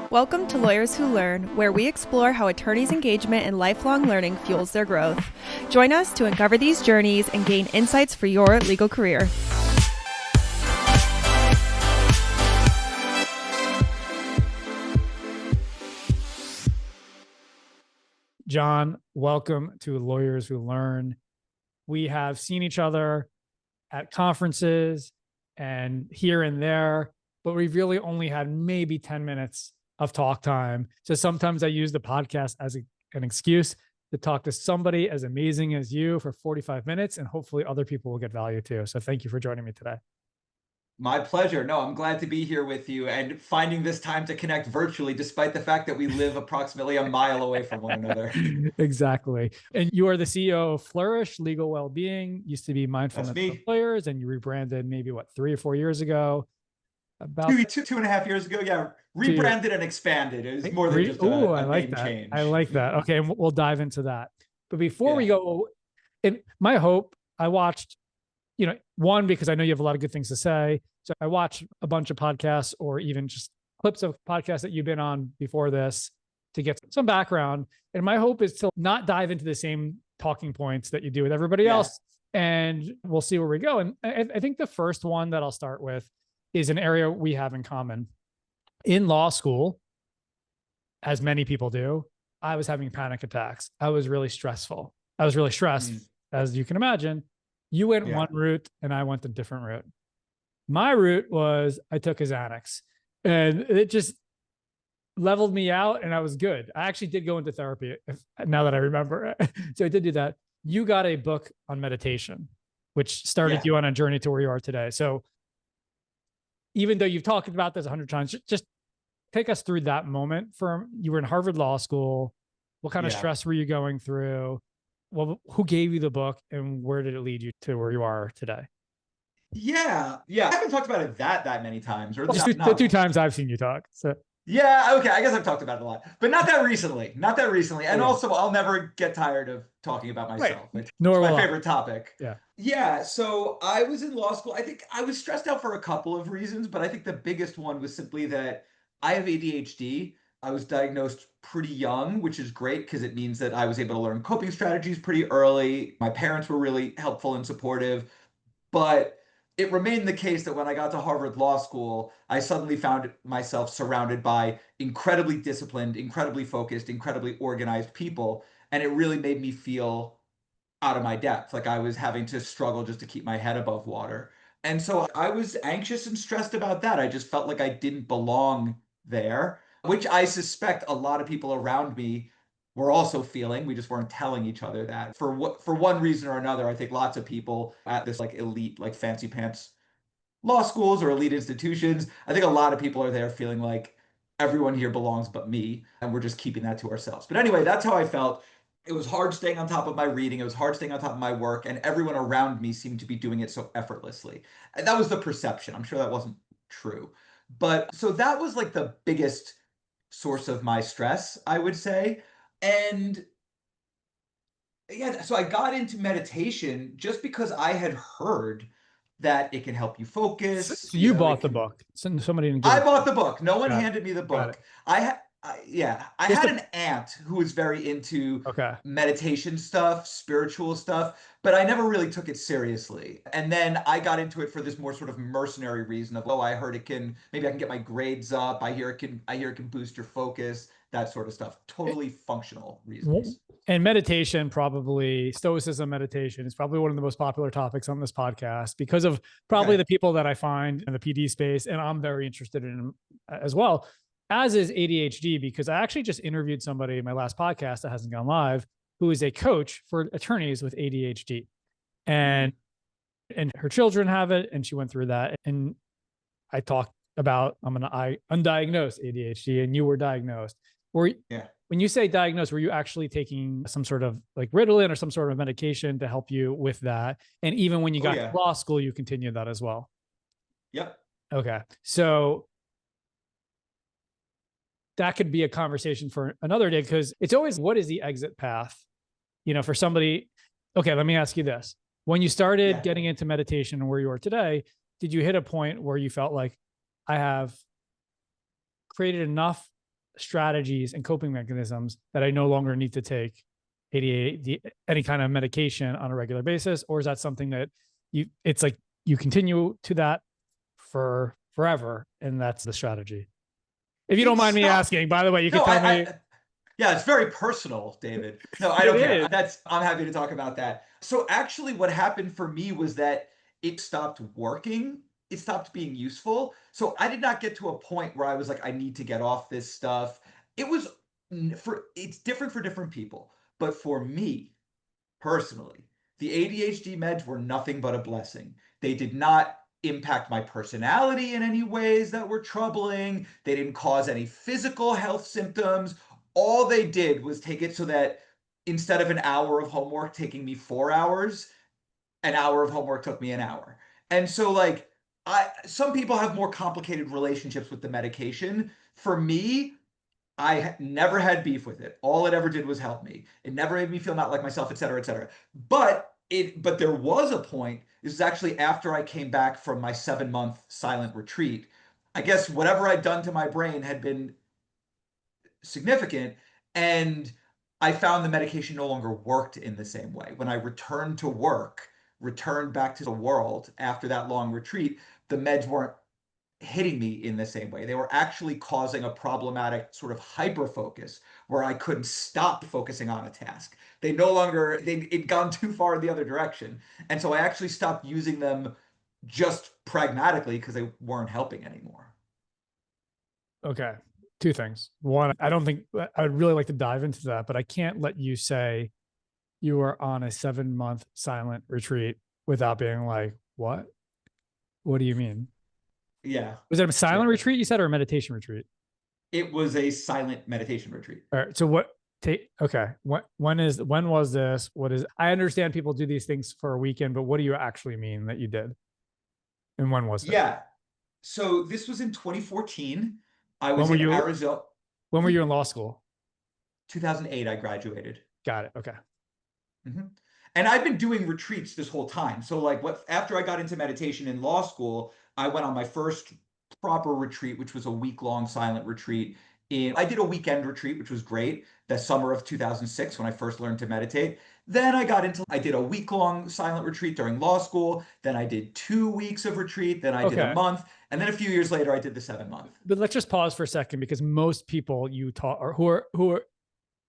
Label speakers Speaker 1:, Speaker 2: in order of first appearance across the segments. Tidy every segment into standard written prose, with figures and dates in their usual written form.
Speaker 1: Welcome to Lawyers Who Learn, where we explore how attorneys' engagement and lifelong learning fuels their growth. Join us to uncover these journeys and gain insights for your legal career.
Speaker 2: Jon, welcome to Lawyers Who Learn. We have seen each other at conferences and here and there, but we've really only had maybe 10 minutes of talk time. So sometimes I use the podcast as an excuse to talk to somebody as amazing as you for 45 minutes, and hopefully other people will get value too. So thank you for joining me today.
Speaker 3: My pleasure. No, I'm glad to be here with you and finding this time to connect virtually, despite the fact that we live approximately a mile away from one another.
Speaker 2: Exactly. And you are the CEO of Flourish, Legal Wellbeing, used to be Mindfulness for Lawyers, and you rebranded maybe 3 or 4 years ago?
Speaker 3: About two and a half years ago. Yeah. Rebranded and expanded. It was more than just a name change.
Speaker 2: I like that. Okay. And we'll dive into that. But before we go, and my hope, I watched, one, because I know you have a lot of good things to say. So I watch a bunch of podcasts or even just clips of podcasts that you've been on before this to get some background. And my hope is to not dive into the same talking points that you do with everybody else. And we'll see where we go. And I think the first one that I'll start with is an area we have in common. In law school, as many people do, I was having panic attacks. I was really stressful. I was really stressed, as you can imagine. You went one route and I went a different route. My route was I took a Xanax and it just leveled me out and I was good. I actually did go into therapy now that I remember. So I did do that. You got a book on meditation, which started you on a journey to where you are today. So even though you've talked about this 100 times, just take us through that moment. You were in Harvard Law School. What kind of stress were you going through? Well, who gave you the book and where did it lead you to where you are today?
Speaker 3: Yeah. I haven't talked about it that many times. Or
Speaker 2: the 2 times I've seen you talk. So.
Speaker 3: Yeah, okay. I guess I've talked about it a lot, but not that recently. And also, I'll never get tired of talking about myself. Right. It's my favorite topic. Yeah. So I was in law school. I think I was stressed out for a couple of reasons, but I think the biggest one was simply that I have ADHD. I was diagnosed pretty young, which is great because it means that I was able to learn coping strategies pretty early. My parents were really helpful and supportive, but it remained the case that when I got to Harvard Law School, I suddenly found myself surrounded by incredibly disciplined, incredibly focused, incredibly organized people. And it really made me feel out of my depth. Like I was having to struggle just to keep my head above water. And so I was anxious and stressed about that. I just felt like I didn't belong there, which I suspect a lot of people around me were also feeling. We just weren't telling each other that. For one reason or another, I think lots of people at this elite, fancy pants law schools or elite institutions, I think a lot of people are there feeling like everyone here belongs but me, and we're just keeping that to ourselves. But anyway, that's how I felt. It was hard staying on top of my reading. It was hard staying on top of my work, and everyone around me seemed to be doing it so effortlessly. And that was the perception. I'm sure that wasn't true. But so that was the biggest source of my stress, I would say. And so I got into meditation just because I had heard that it can help you focus.
Speaker 2: So you bought the book. Somebody didn't give
Speaker 3: I bought the book. No one handed me the book. I had an aunt who was very into meditation stuff, spiritual stuff, but I never really took it seriously. And then I got into it for this more sort of mercenary reason of, I heard maybe I can get my grades up. I hear it can boost your focus, that sort of stuff. Totally functional reasons.
Speaker 2: And meditation, probably Stoicism meditation, is probably one of the most popular topics on this podcast because of probably the people that I find in the PD space. And I'm very interested in as well, as is ADHD, because I actually just interviewed somebody in my last podcast that hasn't gone live, who is a coach for attorneys with ADHD. And her children have it, and she went through that. And I talked about, I'm an undiagnosed ADHD, and you were diagnosed. When you say diagnosed, were you actually taking some sort of Ritalin or some sort of medication to help you with that? And even when you got to law school, you continued that as well?
Speaker 3: Yep.
Speaker 2: Okay. So that could be a conversation for another day, because it's always, what is the exit path, for somebody? Okay. Let me ask you this. When you started getting into meditation and where you are today, did you hit a point where you felt like, I have created enough strategies and coping mechanisms that I no longer need to take ADHD, any kind of medication on a regular basis? Or is that something that it's like you continue to that for forever and that's the strategy? If you don't mind me asking, by the way, you can tell me.
Speaker 3: Yeah, it's very personal, David. No, I don't care. I'm happy to talk about that. So actually what happened for me was that it stopped working. It stopped being useful. So I did not get to a point where I was like, I need to get off this stuff. It's different for different people. But for me, personally, the ADHD meds were nothing but a blessing. They did not impact my personality in any ways that were troubling. They didn't cause any physical health symptoms. All they did was take it so that instead of an hour of homework taking me 4 hours, an hour of homework took me an hour. And so like some people have more complicated relationships with the medication. For me, I never had beef with it. All it ever did was help me. It never made me feel not like myself, et cetera, et cetera. But there was a point, this is actually after I came back from my 7-month silent retreat. I guess whatever I'd done to my brain had been significant, and I found the medication no longer worked in the same way. When I returned to work, returned back to the world after that long retreat, the meds weren't hitting me in the same way. They were actually causing a problematic sort of hyper focus where I couldn't stop focusing on a task. It'd gone too far in the other direction. And so I actually stopped using them just pragmatically because they weren't helping anymore.
Speaker 2: Okay. 2 things. One, I don't think I would really like to dive into that, but I can't let you say you were on a 7-month silent retreat without being like, what? What do you mean?
Speaker 3: Yeah.
Speaker 2: Was it a silent retreat you said, or a meditation retreat?
Speaker 3: It was a silent meditation retreat.
Speaker 2: All right. So okay. When was this? I understand people do these things for a weekend, but what do you actually mean that you did? And when was it?
Speaker 3: Yeah. So this was in 2014. I was in Arizona.
Speaker 2: When were you in law school?
Speaker 3: 2008, I graduated.
Speaker 2: Got it. Okay.
Speaker 3: Mm-hmm. And I've been doing retreats this whole time. So like after I got into meditation in law school, I went on my first proper retreat, which was a week-long silent retreat. I did a weekend retreat, which was great, the summer of 2006 when I first learned to meditate. Then I did a week-long silent retreat during law school. Then I did 2 weeks of retreat. Then I did a month. And then a few years later, I did the 7-month.
Speaker 2: But let's just pause for a second, because most people you talk or who are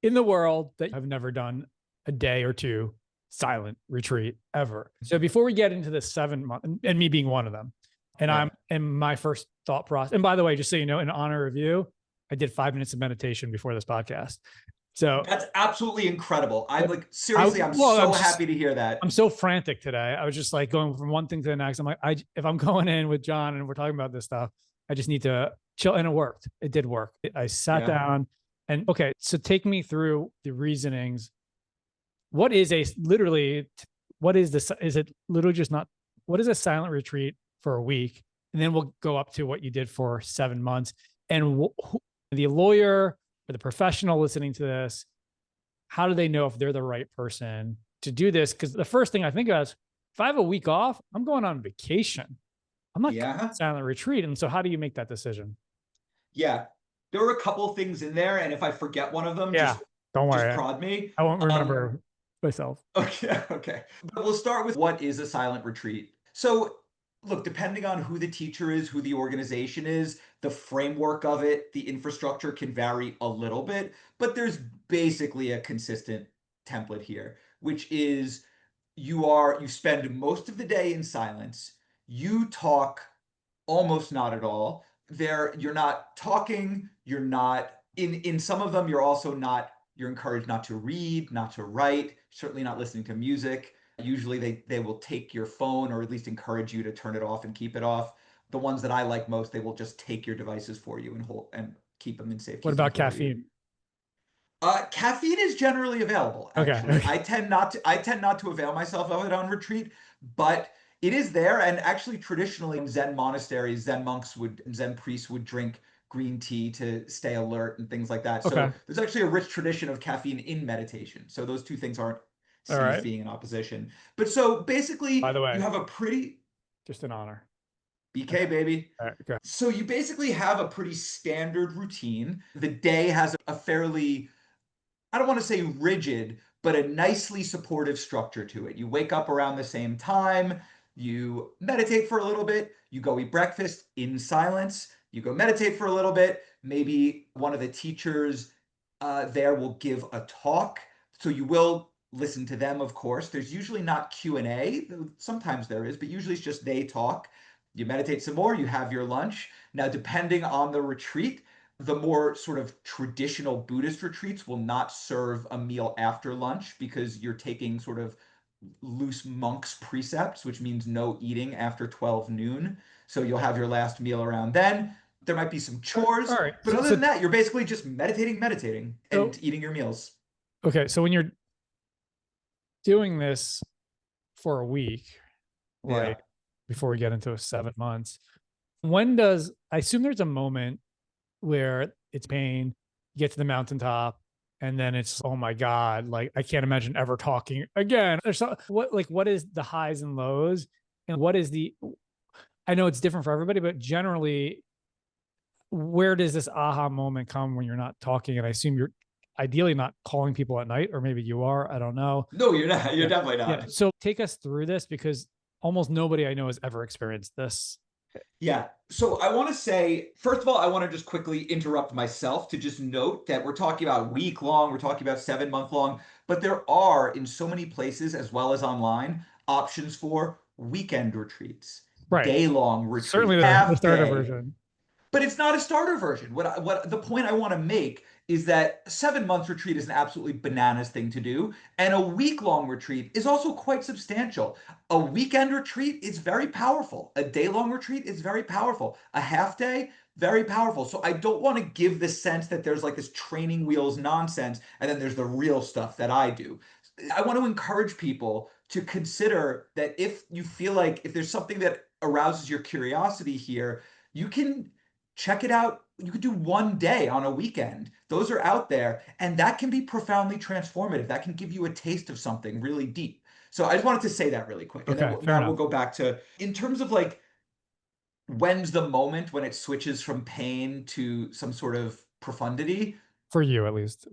Speaker 2: in the world that have never done a day or 2 silent retreat ever. So before we get into the 7-month, and me being one of them, and my first thought process, and by the way, just so you know, in honor of you, I did 5 minutes of meditation before this podcast. So
Speaker 3: that's absolutely incredible. I'm like, seriously, I'm so happy to hear that.
Speaker 2: I'm so frantic today. I was just like going from one thing to the next. I'm like, if I'm going in with Jon and we're talking about this stuff, I just need to chill. And it worked. It did work. I sat down and okay. So take me through the reasonings. What is this? Is it literally just not, what is a silent retreat for a week? And then we'll go up to what you did for 7 months. And the lawyer or the professional listening to this, how do they know if they're the right person to do this? Because the first thing I think about is, if I have a week off, I'm going on vacation. I'm not going on silent retreat. And so how do you make that decision?
Speaker 3: Yeah, there were a couple of things in there. And if I forget one of them,
Speaker 2: don't worry.
Speaker 3: Just prod me.
Speaker 2: I won't remember myself.
Speaker 3: Okay. But we'll start with what is a silent retreat. So look, depending on who the teacher is, who the organization is, the framework of it, the infrastructure can vary a little bit, but there's basically a consistent template here, which is you spend most of the day in silence. You talk almost not at all. You're not talking, you're not in some of them, you're encouraged not to read, not to write, certainly not listening to music. Usually they will take your phone, or at least encourage you to turn it off and keep it off. The ones that I like most, they will just take your devices for you and keep them in safe.
Speaker 2: What about caffeine?
Speaker 3: Caffeine is generally available. Actually,
Speaker 2: okay.
Speaker 3: I tend not to avail myself of it on retreat, but it is there. And actually, traditionally in Zen monasteries, Zen priests would drink green tea to stay alert and things like that. So there's actually a rich tradition of caffeine in meditation. So those two things aren't seen as being in opposition. But so basically,
Speaker 2: by the way,
Speaker 3: you have a pretty...
Speaker 2: Just an honor.
Speaker 3: BK, baby.
Speaker 2: All right, okay.
Speaker 3: So you basically have a pretty standard routine. The day has a fairly, I don't want to say rigid, but a nicely supportive structure to it. You wake up around the same time, you meditate for a little bit, you go eat breakfast in silence, you go meditate for a little bit. Maybe one of the teachers there will give a talk. So you will listen to them, of course. There's usually not Q&A. Sometimes there is, but usually it's just they talk. You meditate some more, you have your lunch. Now, depending on the retreat, the more sort of traditional Buddhist retreats will not serve a meal after lunch because you're taking sort of loose monk's precepts, which means no eating after 12 noon. So you'll have your last meal around then. There might be some chores,
Speaker 2: All right.
Speaker 3: but other than that, you're basically just meditating, and eating your meals.
Speaker 2: Okay. So when you're doing this for a week, right, before we get into 7 months, I assume there's a moment where it's pain, you get to the mountaintop, and then it's, oh my God, like I can't imagine ever talking again. What is the highs and lows? And I know it's different for everybody, but generally, where does this aha moment come when you're not talking? And I assume you're ideally not calling people at night, or maybe you are, I don't know.
Speaker 3: No, you're not. You're definitely not.
Speaker 2: Yeah. So take us through this, because almost nobody I know has ever experienced this.
Speaker 3: Yeah. So I want to say, first of all, I want to just quickly interrupt myself to just note that we're talking about week long, we're talking about 7 month long, but there are in so many places as well as online options for weekend retreats,
Speaker 2: right,
Speaker 3: day long retreats,
Speaker 2: certainly the starter version.
Speaker 3: But it's not a starter version. What the point I want to make is that 7 month retreat is an absolutely bananas thing to do, and a week long retreat is also quite substantial. A weekend retreat is very powerful. A day long retreat is very powerful. A half day, very powerful. So I don't want to give the sense that there's like this training wheels nonsense and then there's the real stuff that I do. I want to encourage people to consider that if you feel like if there's something that arouses your curiosity here, you can check it out. You could do one day on a weekend. Those are out there, and that can be profoundly transformative. That can give you a taste of something really deep. So I just wanted to say that really quick.
Speaker 2: Okay,
Speaker 3: and then we'll go back to, in terms of like, when's the moment when it switches from pain to some sort of profundity?
Speaker 2: For you, at least.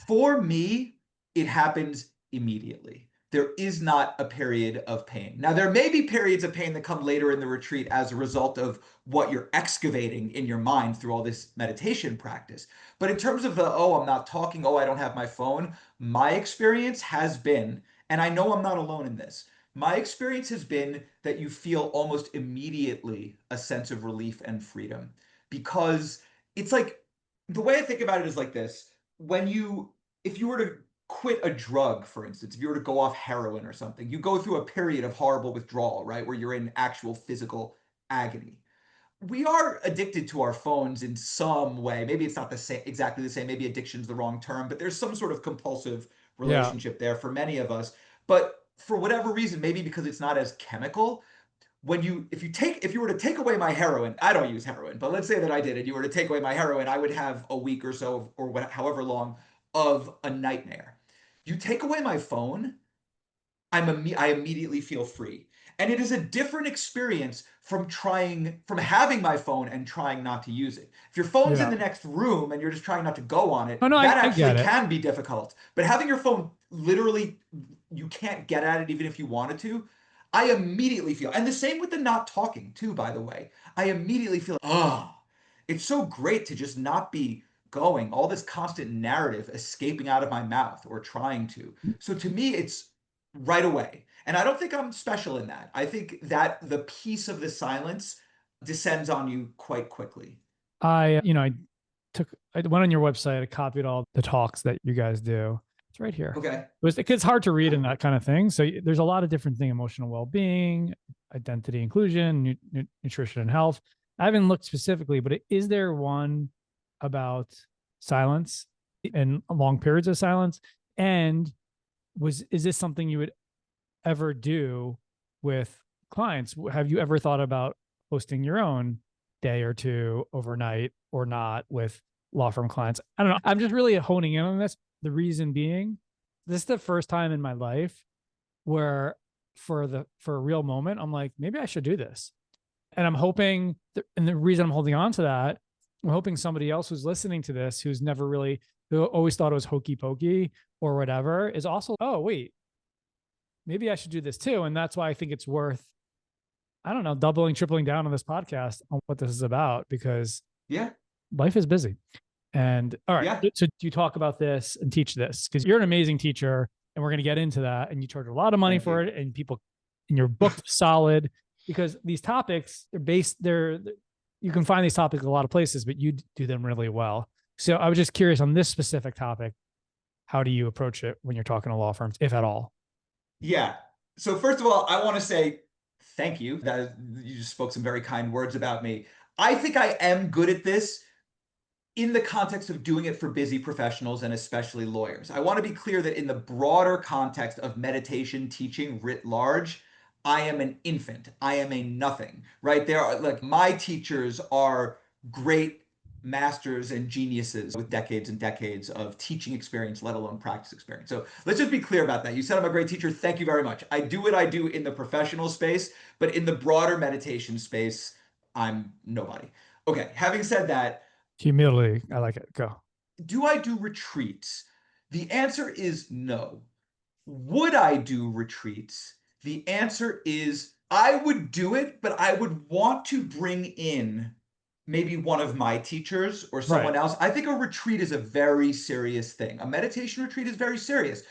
Speaker 3: For me, it happens immediately. There is not a period of pain. Now, there may be periods of pain that come later in the retreat as a result of what you're excavating in your mind through all this meditation practice. But in terms of I'm not talking, I don't have my phone, my experience has been, and I know I'm not alone in this, my experience has been that you feel almost immediately a sense of relief and freedom. Because it's like, the way I think about it is like this. If you were to quit a drug, for instance, if you were to go off heroin or something, you go through a period of horrible withdrawal, right? Where you're in actual physical agony. We are addicted to our phones in some way. Maybe it's not exactly the same. Maybe addiction's the wrong term, but there's some sort of compulsive relationship there for many of us. But for whatever reason, maybe because it's not as chemical, if you were to take away my heroin, I don't use heroin, but let's say that I did, and you were to take away my heroin, I would have a week or so, or however long, of a nightmare. You take away my phone, I immediately feel free. And it is a different experience from having my phone and trying not to use it. If your phone's in the next room and you're just trying not to go on it, that actually can be difficult. But having your phone, literally, you can't get at it even if you wanted to. I immediately feel, and the same with the not talking too, by the way. I immediately feel, it's so great to just not be going, all this constant narrative escaping out of my mouth or trying to. So to me, it's right away. And I don't think I'm special in that. I think that the peace of the silence descends on you quite quickly.
Speaker 2: I went on your website, I copied all the talks that you guys do. It's right here.
Speaker 3: Okay.
Speaker 2: It's hard to read in that kind of thing. So there's a lot of different things: emotional well-being, identity, inclusion, nutrition, and health. I haven't looked specifically, but is there one about silence and long periods of silence? And is this something you would ever do with clients? Have you ever thought about hosting your own day or two overnight or not with law firm clients? I don't know. I'm just really honing in on this. The reason being, this is the first time in my life where for a real moment, I'm like, maybe I should do this. And I'm hoping, and the reason I'm holding on to that, I'm hoping somebody else who's listening to this, who always thought it was hokey pokey or whatever, is also, oh, wait, maybe I should do this too. And that's why I think it's worth, I don't know, doubling, tripling down on this podcast on what this is about, because life is busy. And all right, so you talk about this and teach this because you're an amazing teacher, and we're going to get into that. And you charge a lot of money for it, and people in your book solid, because these topics you can find these topics a lot of places, but you do them really well. So I was just curious on this specific topic, how do you approach it when you're talking to law firms, if at all?
Speaker 3: Yeah. So first of all, I want to say thank you. You just spoke some very kind words about me. I think I am good at this in the context of doing it for busy professionals and especially lawyers. I want to be clear that in the broader context of meditation teaching writ large, I am an infant. I am a nothing, right? My teachers are great masters and geniuses with decades and decades of teaching experience, let alone practice experience. So let's just be clear about that. You said I'm a great teacher. Thank you very much. I do what I do in the professional space, but in the broader meditation space, I'm nobody. Okay, having said that,
Speaker 2: humility, I like it. Go.
Speaker 3: Do I do retreats? The answer is no. Would I do retreats? The answer is I would do it, but I would want to bring in maybe one of my teachers or someone else. I think a retreat is a very serious thing. A meditation retreat is very serious.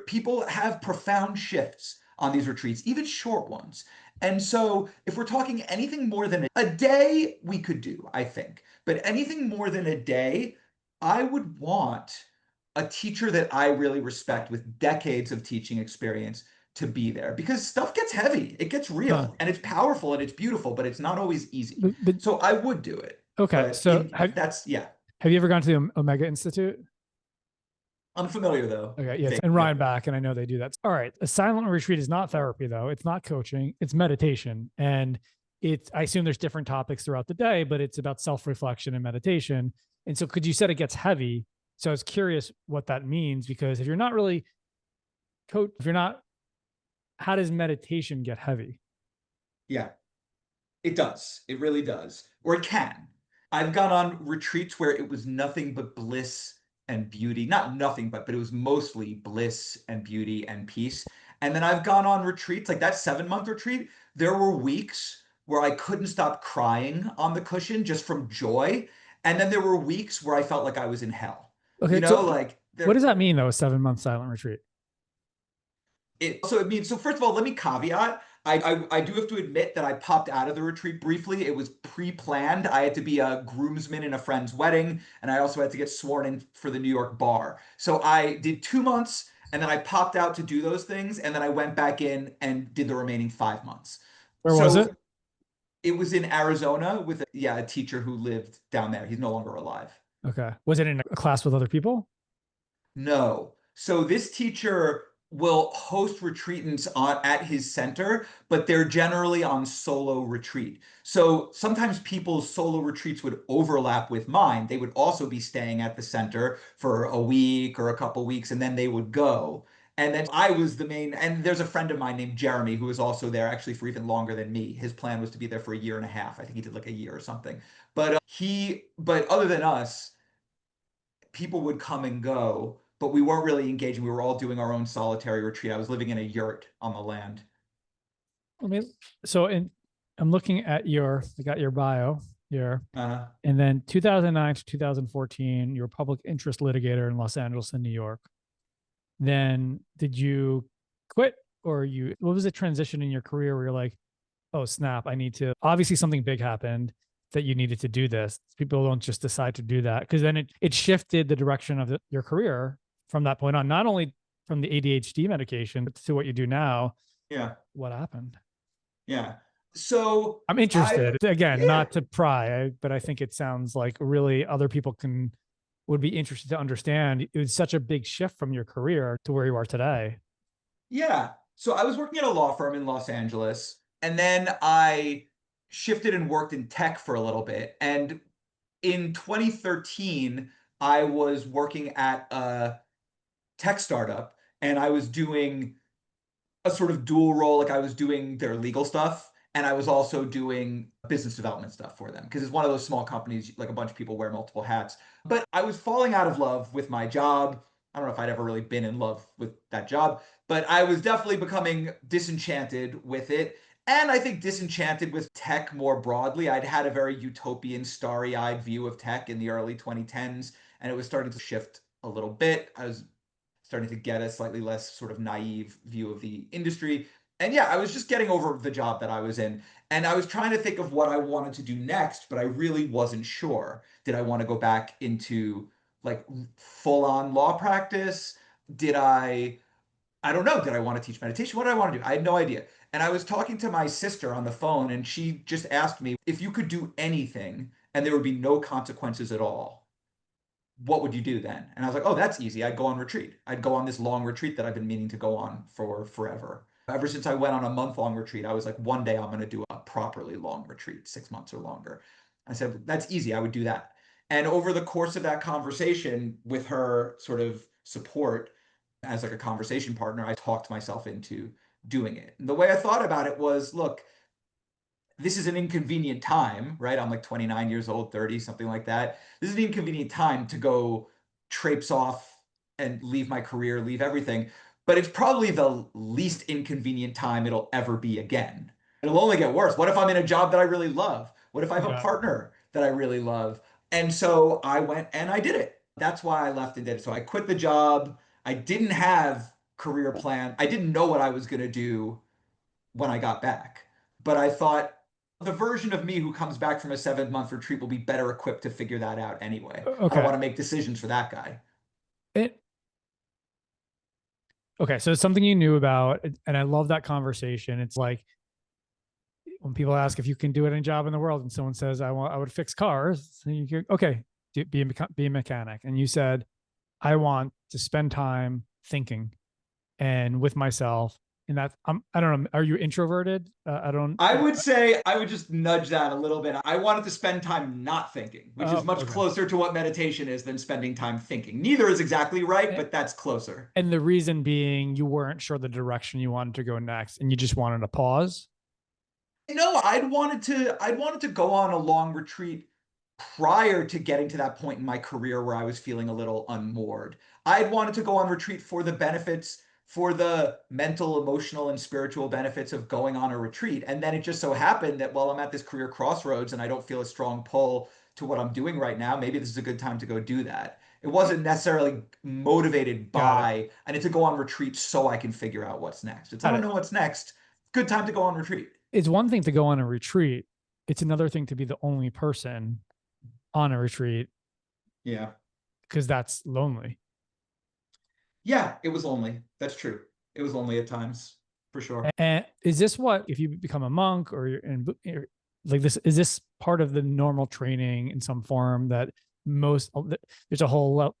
Speaker 3: People have profound shifts on these retreats, even short ones. And so if we're talking anything more than a day, we could do, I think. But anything more than a day, I would want a teacher that I really respect with decades of teaching experience to be there, because stuff gets heavy, it gets real, and it's powerful and it's beautiful, but it's not always easy. So I would do it.
Speaker 2: Okay. So have you ever gone to the Omega Institute?
Speaker 3: I'm familiar though.
Speaker 2: Okay. Yeah. And Ryan back, and I know they do that. All right. A silent retreat is not therapy though. It's not coaching. It's meditation. And I assume there's different topics throughout the day, but it's about self-reflection and meditation. And so you said it gets heavy. So I was curious what that means, because if you're not really how does meditation get heavy?
Speaker 3: Yeah, it does. It really does. Or it can. I've gone on retreats where it was nothing but bliss and beauty. Not nothing but it was mostly bliss and beauty and peace. And then I've gone on retreats, like that 7-month retreat. There were weeks where I couldn't stop crying on the cushion just from joy. And then there were weeks where I felt like I was in hell.
Speaker 2: Okay, what does that mean though, a 7-month silent retreat?
Speaker 3: So first of all, let me caveat. I do have to admit that I popped out of the retreat briefly. It was pre-planned. I had to be a groomsman in a friend's wedding, and I also had to get sworn in for the New York bar. So I did 2 months, and then I popped out to do those things, and then I went back in and did the remaining 5 months.
Speaker 2: Where was it?
Speaker 3: It was in Arizona with a teacher who lived down there. He's no longer alive.
Speaker 2: Okay. Was it in a class with other people?
Speaker 3: No. So this teacher will host retreatants at his center, but they're generally on solo retreat. So sometimes people's solo retreats would overlap with mine. They would also be staying at the center for a week or a couple weeks, and then they would go. And then I was the main, and there's a friend of mine named Jeremy who was also there actually for even longer than me. His plan was to be there for 1.5 years. I think he did like a year or something. But other than us, people would come and go, but we weren't really engaging. We were all doing our own solitary retreat. I was living in a yurt on the land.
Speaker 2: I'm looking at I got your bio here. And then 2009 to 2014, you were a public interest litigator in Los Angeles and New York. Then did you quit, or what was the transition in your career where you're like, oh snap, obviously something big happened that you needed to do this. People don't just decide to do that, because then it shifted the direction of your career from that point on, not only from the ADHD medication, but to what you do now.
Speaker 3: Yeah.
Speaker 2: What happened?
Speaker 3: Yeah. So
Speaker 2: I'm interested, not to pry, but I think it sounds like really other people would be interested to understand. It was such a big shift from your career to where you are today.
Speaker 3: Yeah. So I was working at a law firm in Los Angeles, and then I shifted and worked in tech for a little bit. And in 2013, I was working at a tech startup, and I was doing a sort of dual role. Like I was doing their legal stuff, And I was also doing business development stuff for them because it's one of those small companies, like a bunch of people wear multiple hats. But I was falling out of love with my job. I don't know if I'd ever really been in love with that job, but I was definitely becoming disenchanted with it. And I think disenchanted with tech more broadly. I'd had a very utopian, starry-eyed view of tech in the early 2010s, and it was starting to shift a little bit. I was starting to get a slightly less sort of naive view of the industry. And yeah, I was just getting over the job that I was in. And I was trying to think of what I wanted to do next, but I really wasn't sure. Did I want to go back into like full on law practice? Did I don't know. Did I want to teach meditation? What did I want to do? I had no idea. And I was talking to my sister on the phone, and she just asked me if you could do anything and there would be no consequences at all, what would you do then? And I was like, oh, that's easy. I'd go on retreat. I'd go on this long retreat that I've been meaning to go on for forever. Ever since I went on a month-long retreat, I was like, one day I'm going to do a properly long retreat, 6 months or longer. I said, that's easy. I would do that. And over the course of that conversation, with her sort of support as like a conversation partner, I talked myself into doing it. And the way I thought about it was, look, this is an inconvenient time, right? I'm like 29 years old, 30, something like that. This is an inconvenient time to go traipse off and leave my career, leave everything. But it's probably the least inconvenient time it'll ever be again. It'll only get worse. What if I'm in a job that I really love? What if I have a partner that I really love? And so I went and I did it. That's why I left and did it. So I quit the job. I didn't have career plan. I didn't know what I was going to do when I got back. But I thought the version of me who comes back from a 7-month retreat will be better equipped to figure that out anyway. Okay. I don't want to make decisions for that guy.
Speaker 2: Okay, so it's something you knew about, and I love that conversation. It's like when people ask if you can do any job in the world, and someone says, I would fix cars. And you go, okay, be a mechanic. And you said, I want to spend time thinking and with myself. And that I don't know. Are you introverted?
Speaker 3: I would say I would just nudge that a little bit. I wanted to spend time not thinking, which is much closer to what meditation is than spending time thinking. Neither is exactly right, but that's closer.
Speaker 2: And the reason being, you weren't sure the direction you wanted to go next, and you just wanted to pause.
Speaker 3: No, I'd wanted to go on a long retreat prior to getting to that point in my career where I was feeling a little unmoored. I'd wanted to go on retreat for the benefits, for the mental, emotional, and spiritual benefits of going on a retreat. And then it just so happened that while I'm at this career crossroads and I don't feel a strong pull to what I'm doing right now, maybe this is a good time to go do that. It wasn't necessarily motivated by, I need to go on retreat so I can figure out what's next. It's, I don't know what's next. Good time to go on retreat.
Speaker 2: It's one thing to go on a retreat. It's another thing to be the only person on a retreat.
Speaker 3: Yeah.
Speaker 2: Because that's lonely.
Speaker 3: Yeah, it was lonely. That's true. It was lonely at times, for sure.
Speaker 2: And is this what, if you become a monk or you're like this, is this part of the normal training in some form that there's a whole,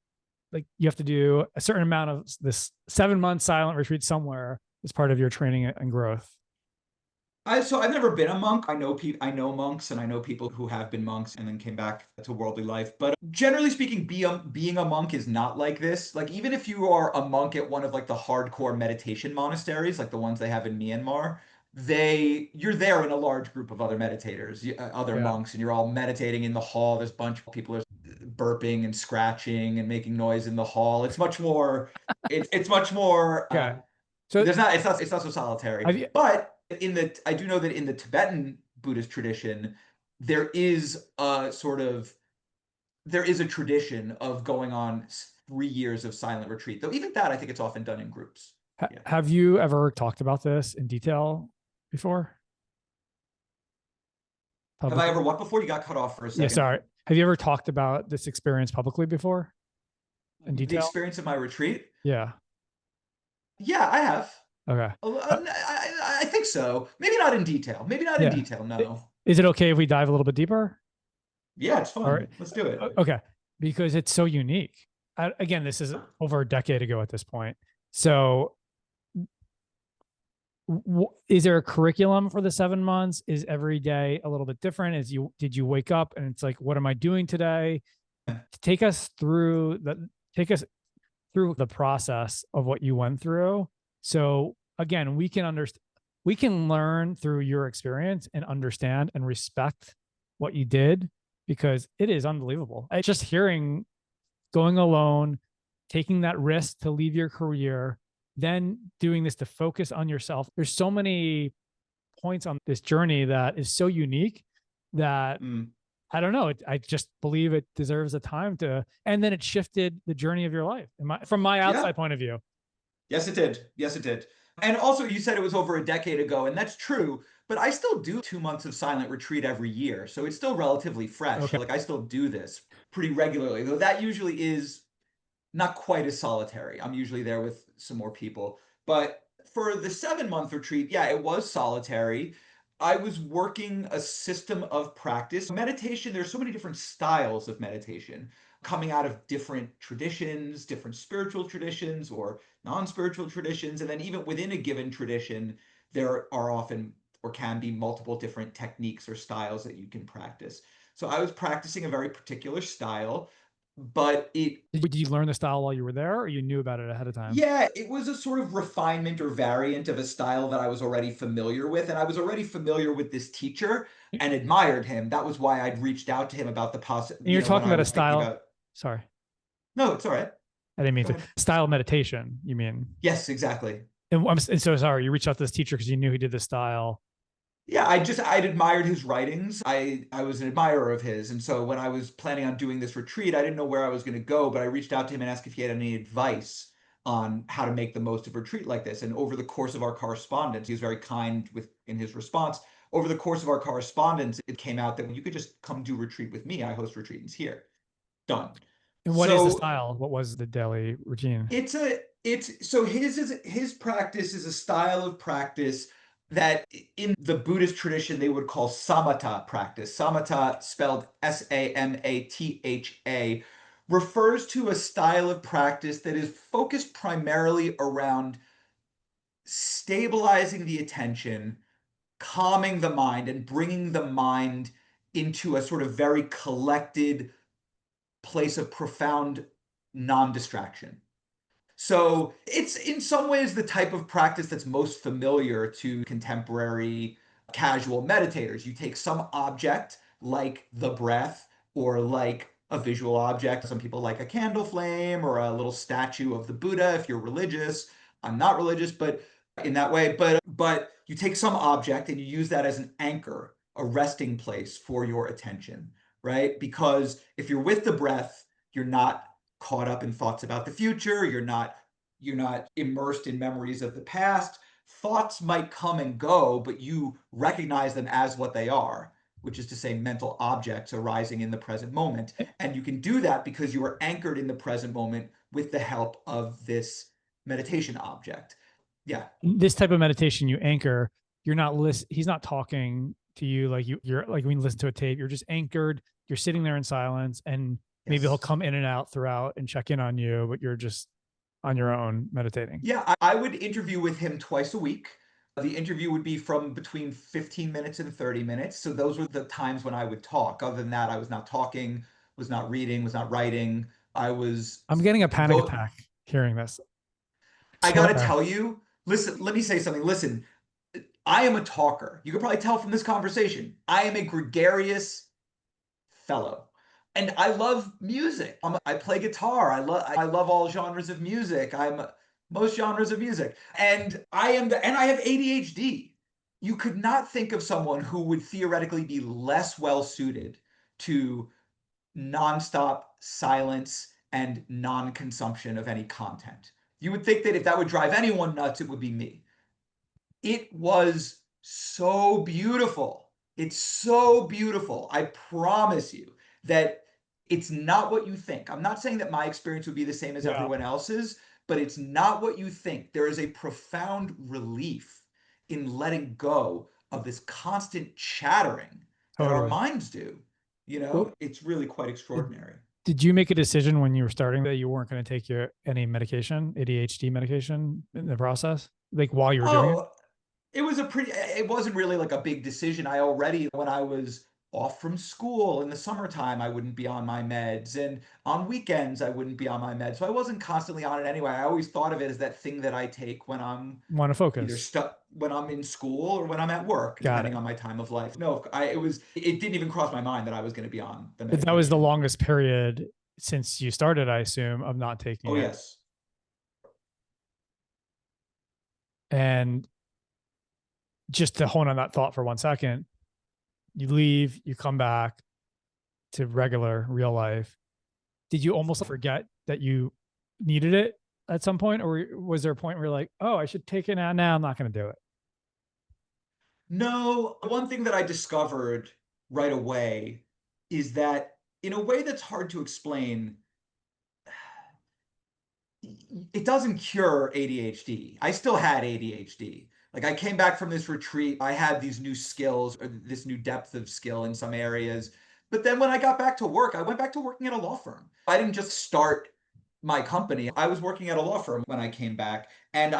Speaker 2: like you have to do a certain amount of this 7-month silent retreat somewhere as part of your training and growth?
Speaker 3: So I've never been a monk. I know monks, and I know people who have been monks and then came back to worldly life. But generally speaking, being a monk is not like this. Like even if you are a monk at one of like the hardcore meditation monasteries, like the ones they have in Myanmar, you're there in a large group of other meditators, other monks, and you're all meditating in the hall. There's a bunch of people are burping and scratching and making noise in the hall. It's much more. It's much more. So it's not so solitary. But I do know that in the Tibetan Buddhist tradition, there is a tradition of going on 3 years of silent retreat. Though even that, I think it's often done in groups.
Speaker 2: Have you ever talked about this in detail before?
Speaker 3: Have I ever what before? You got cut off for a second.
Speaker 2: Yeah, sorry. Have you ever talked about this experience publicly before? In detail?
Speaker 3: The experience of my retreat?
Speaker 2: Yeah.
Speaker 3: Yeah, I have.
Speaker 2: Okay.
Speaker 3: I think so. Maybe not in detail. In detail, no.
Speaker 2: Is it okay if we dive a little bit deeper?
Speaker 3: Yeah, it's fun. Let's do it.
Speaker 2: Okay. Because it's so unique. Again, this is over a decade ago at this point. So is there a curriculum for the 7 months? Is every day a little bit different? Did you wake up and it's like, what am I doing today? Take us through the process of what you went through. So again, we can understand. we can learn through your experience and understand and respect what you did, because it is unbelievable. I just hearing going alone, taking that risk to leave your career, then doing this to focus on yourself. There's so many points on this journey that is so unique that I don't know. I just believe it deserves a time to, and then it shifted the journey of your life from my outside point of view.
Speaker 3: Yes, it did. Yes, it did. And also you said it was over a decade ago, and that's true, but I still do 2 months of silent retreat every year. So it's still relatively fresh.
Speaker 2: Okay.
Speaker 3: Like I still do this pretty regularly, though that usually is not quite as solitary. I'm usually there with some more people. But for the 7-month retreat, yeah, it was solitary. I was working a system of practice. Meditation, there's so many different styles of meditation coming out of different traditions, different spiritual traditions or non-spiritual traditions. And then even within a given tradition, there are often or can be multiple different techniques or styles that you can practice. So I was practicing a very particular style. But
Speaker 2: did you learn the style while you were there, or you knew about it ahead of time?
Speaker 3: Yeah, it was a sort of refinement or variant of a style that I was already familiar with. And I was already familiar with this teacher and admired him. That was why I'd reached out to him about the possibility.
Speaker 2: You're talking about a style. Sorry.
Speaker 3: No, it's all right.
Speaker 2: I didn't mean to. Style meditation, you mean?
Speaker 3: Yes, exactly.
Speaker 2: And so sorry, you reached out to this teacher because you knew he did this style.
Speaker 3: Yeah, I'd admired his writings. I was an admirer of his. And so when I was planning on doing this retreat, I didn't know where I was going to go, but I reached out to him and asked if he had any advice on how to make the most of a retreat like this. And over the course of our correspondence, he was very kind in his response. Over the course of our correspondence, it came out that you could just come do retreat with me. I host retreats here. Done.
Speaker 2: And what is the style? What was the daily routine?
Speaker 3: So his practice is a style of practice that in the Buddhist tradition they would call Samatha practice. Samatha, spelled Samatha, refers to a style of practice that is focused primarily around stabilizing the attention, calming the mind, and bringing the mind into a sort of very collected place of profound non-distraction. So it's in some ways the type of practice that's most familiar to contemporary casual meditators. You take some object like the breath or like a visual object. Some people like a candle flame or a little statue of the Buddha if you're religious. I'm not religious, but in that way. But you take some object and you use that as an anchor, a resting place for your attention, right? Because if you're with the breath, you're not caught up in thoughts about the future. You're not immersed in memories of the past. Thoughts might come and go, but you recognize them as what they are, which is to say mental objects arising in the present moment. And you can do that because you are anchored in the present moment with the help of this meditation object. Yeah.
Speaker 2: This type of meditation, you anchor, he's not talking to you like you're like when you listen to a tape, you're just anchored, you're sitting there in silence, and maybe he'll come in and out throughout and check in on you, but you're just on your own meditating.
Speaker 3: Yeah, I would interview with him twice a week. The interview would be from between 15 minutes and 30 minutes. So those were the times when I would talk. Other than that, I was not talking, was not reading, was not writing. I'm
Speaker 2: getting a panic attack hearing this.
Speaker 3: I got to tell you, listen, let me say something. Listen, I am a talker. You can probably tell from this conversation. I am a gregarious fellow. And I love music. I play guitar. I love all genres of music. Most genres of music. And I have ADHD. You could not think of someone who would theoretically be less well suited to nonstop silence and non-consumption of any content. You would think that if that would drive anyone nuts, it would be me. It was so beautiful. It's so beautiful. I promise you that it's not what you think. I'm not saying that my experience would be the same as everyone else's, but it's not what you think. There is a profound relief in letting go of this constant chattering that our minds do. It's really quite extraordinary.
Speaker 2: Did you make a decision when you were starting that you weren't going to take any medication, ADHD medication in the process? Like while you were doing it?
Speaker 3: It wasn't really like a big decision. When I was off from school in the summertime, I wouldn't be on my meds. And on weekends, I wouldn't be on my meds. So I wasn't constantly on it anyway. I always thought of it as that thing that I take when I'm
Speaker 2: want to focus,
Speaker 3: either stuck, when I'm in school or when I'm at work, depending on my time of life. No, it didn't even cross my mind that I was going to be on the medication.
Speaker 2: But that was the longest period since you started, I assume, of not taking it.
Speaker 3: Oh, yes.
Speaker 2: And just to hone on that thought for 1 second, you leave, you come back to regular real life. Did you almost forget that you needed it at some point? Or was there a point where you're like, oh, I should take it now. I'm not going to do it.
Speaker 3: No, one thing that I discovered right away is that in a way that's hard to explain, it doesn't cure ADHD. I still had ADHD. Like I came back from this retreat, I had these new skills or this new depth of skill in some areas. But then when I got back to work, I went back to working at a law firm. I didn't just start my company. I was working at a law firm when I came back. And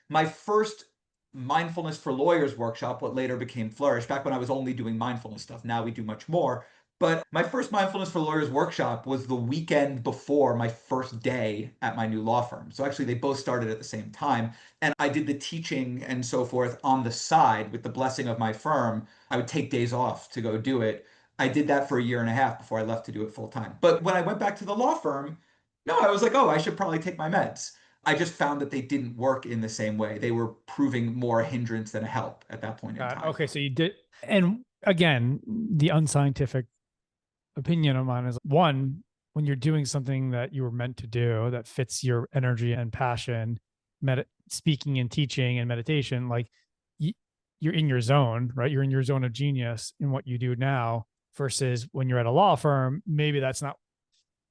Speaker 3: my first Mindfulness for Lawyers workshop, what later became Flourish, back when I was only doing mindfulness stuff. Now we do much more. But my first Mindfulness for Lawyers workshop was the weekend before my first day at my new law firm. So actually, they both started at the same time. And I did the teaching and so forth on the side with the blessing of my firm. I would take days off to go do it. I did that for a year and a half before I left to do it full time. But when I went back to the law firm, no, I was like, oh, I should probably take my meds. I just found that they didn't work in the same way. They were proving more a hindrance than a help at that point in time.
Speaker 2: Okay, so you did. And again, the unscientific opinion of mine is, one, when you're doing something that you were meant to do that fits your energy and passion, speaking and teaching and meditation, like you're in your zone, right? You're in your zone of genius in what you do now versus when you're at a law firm, maybe